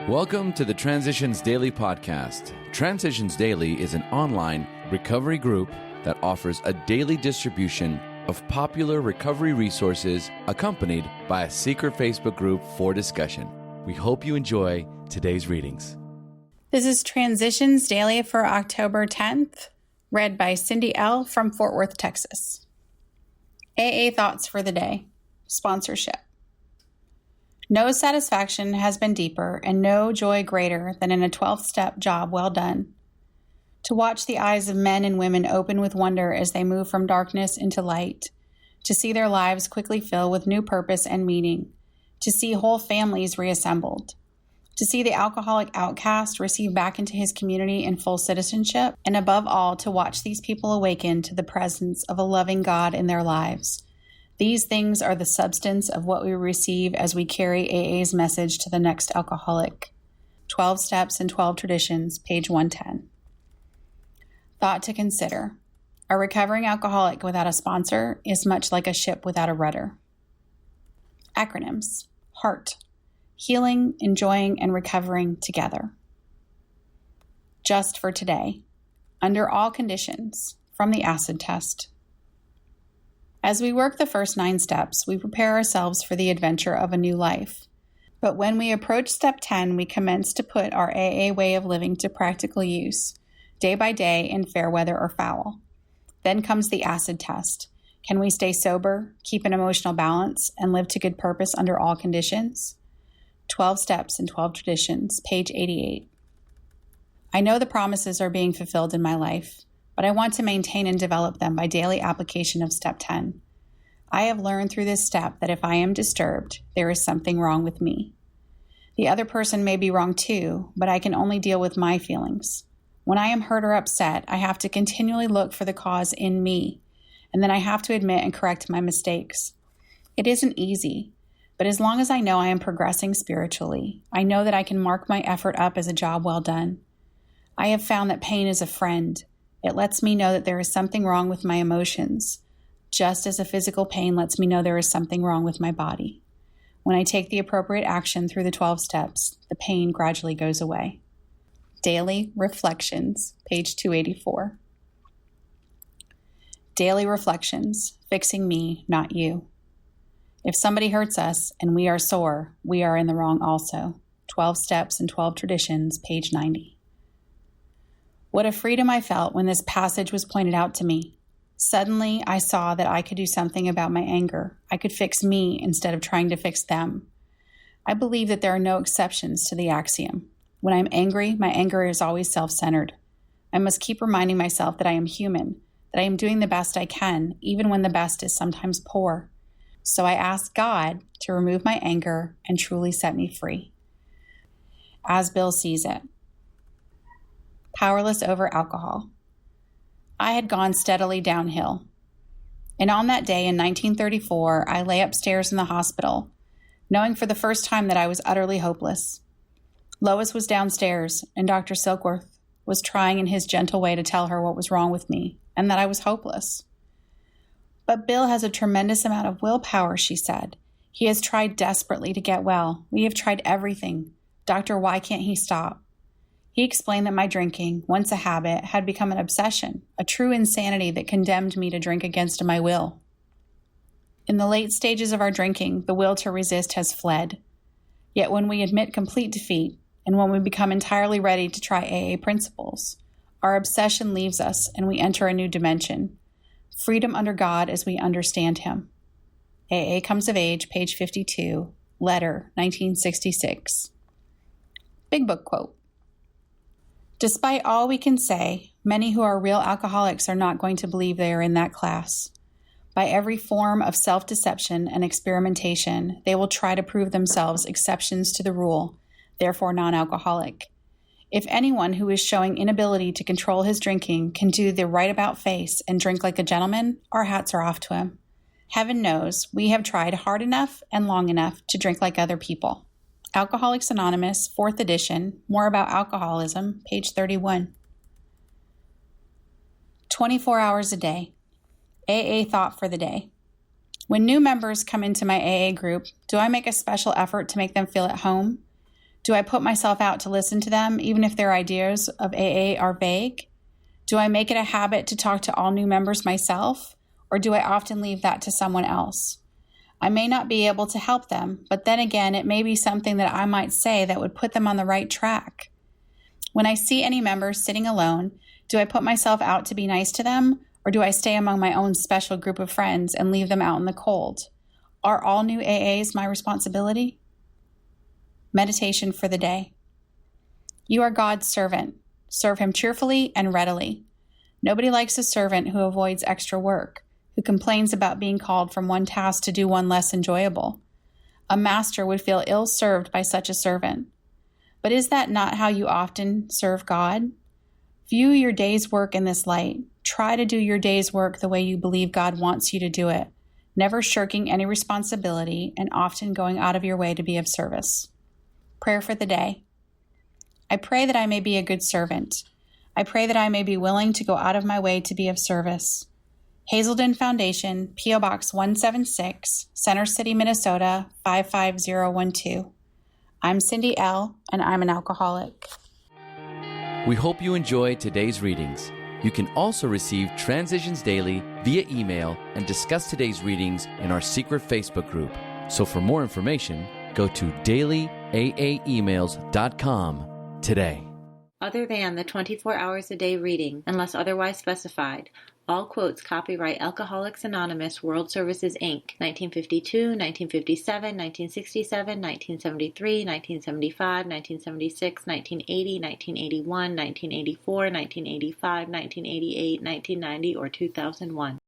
Welcome to the Transitions Daily podcast. Transitions Daily is an online recovery group that offers a daily distribution of popular recovery resources accompanied by a secret Facebook group for discussion. We hope you enjoy today's readings. This is Transitions Daily for October 10th, read by Cindy L. from Fort Worth, Texas. AA Thoughts for the Day. Sponsorship. No satisfaction has been deeper and no joy greater than in a 12-step job well done. To watch the eyes of men and women open with wonder as they move from darkness into light, to see their lives quickly fill with new purpose and meaning, to see whole families reassembled, to see the alcoholic outcast receive back into his community in full citizenship, and above all, to watch these people awaken to the presence of a loving God in their lives. These things are the substance of what we receive as we carry AA's message to the next alcoholic. 12 Steps and 12 Traditions, page 110. Thought to consider. A recovering alcoholic without a sponsor is much like a ship without a rudder. Acronyms. HEART. Healing, enjoying, and recovering together. Just for today. Under all conditions. From the acid test. As we work the first 9 steps, we prepare ourselves for the adventure of a new life. But when we approach step 10, we commence to put our AA way of living to practical use, day by day in fair weather or foul. Then comes the acid test. Can we stay sober, keep an emotional balance, and live to good purpose under all conditions? 12 Steps and 12 Traditions, page 88. I know the promises are being fulfilled in my life, but I want to maintain and develop them by daily application of step 10. I have learned through this step that if I am disturbed, there is something wrong with me. The other person may be wrong too, but I can only deal with my feelings. When I am hurt or upset, I have to continually look for the cause in me, and then I have to admit and correct my mistakes. It isn't easy, but as long as I know I am progressing spiritually, I know that I can mark my effort up as a job well done. I have found that pain is a friend. It lets me know that there is something wrong with my emotions, just as a physical pain lets me know there is something wrong with my body. When I take the appropriate action through the 12 steps, the pain gradually goes away. Daily Reflections, page 284. Daily Reflections, fixing me, not you. If somebody hurts us and we are sore, we are in the wrong also. 12 Steps and 12 Traditions, page 90. What a freedom I felt when this passage was pointed out to me. Suddenly, I saw that I could do something about my anger. I could fix me instead of trying to fix them. I believe that there are no exceptions to the axiom. When I'm angry, my anger is always self-centered. I must keep reminding myself that I am human, that I am doing the best I can, even when the best is sometimes poor. So I ask God to remove my anger and truly set me free. As Bill sees it. Powerless over alcohol. I had gone steadily downhill. And on that day in 1934, I lay upstairs in the hospital, knowing for the first time that I was utterly hopeless. Lois was downstairs, and Dr. Silkworth was trying in his gentle way to tell her what was wrong with me, and that I was hopeless. But Bill has a tremendous amount of willpower, she said. He has tried desperately to get well. We have tried everything. Doctor, why can't he stop? He explained that my drinking, once a habit, had become an obsession, a true insanity that condemned me to drink against my will. In the late stages of our drinking, the will to resist has fled. Yet when we admit complete defeat, and when we become entirely ready to try AA principles, our obsession leaves us and we enter a new dimension, freedom under God as we understand Him. AA Comes of Age, page 52, letter, 1966. Big Book quote. Despite all we can say, many who are real alcoholics are not going to believe they are in that class. By every form of self-deception and experimentation, they will try to prove themselves exceptions to the rule, therefore non-alcoholic. If anyone who is showing inability to control his drinking can do the right about face and drink like a gentleman, our hats are off to him. Heaven knows we have tried hard enough and long enough to drink like other people. Alcoholics Anonymous, 4th edition, More About Alcoholism, page 31. 24 hours a day. AA Thought for the Day. When new members come into my AA group, do I make a special effort to make them feel at home? Do I put myself out to listen to them, even if their ideas of AA are vague? Do I make it a habit to talk to all new members myself, or do I often leave that to someone else? I may not be able to help them, but then again, it may be something that I might say that would put them on the right track. When I see any members sitting alone, do I put myself out to be nice to them, or do I stay among my own special group of friends and leave them out in the cold? Are all new AAs my responsibility? Meditation for the day. You are God's servant. Serve him cheerfully and readily. Nobody likes a servant who avoids extra work, who complains about being called from one task to do one less enjoyable. A master would feel ill-served by such a servant. But is that not how you often serve God? View your day's work in this light. Try to do your day's work the way you believe God wants you to do it, never shirking any responsibility and often going out of your way to be of service. Prayer for the day. I pray that I may be a good servant. I pray that I may be willing to go out of my way to be of service. Hazelden Foundation, P.O. Box 176, Center City, Minnesota, 55012. I'm Cindy L., and I'm an alcoholic. We hope you enjoyed today's readings. You can also receive Transitions Daily via email and discuss today's readings in our secret Facebook group. So for more information, go to dailyaaemails.com today. Other than the 24 hours a day reading, unless otherwise specified, all quotes copyright Alcoholics Anonymous World Services, Inc., 1952, 1957, 1967, 1973, 1975, 1976, 1980, 1981, 1984, 1985, 1988, 1990, or 2001.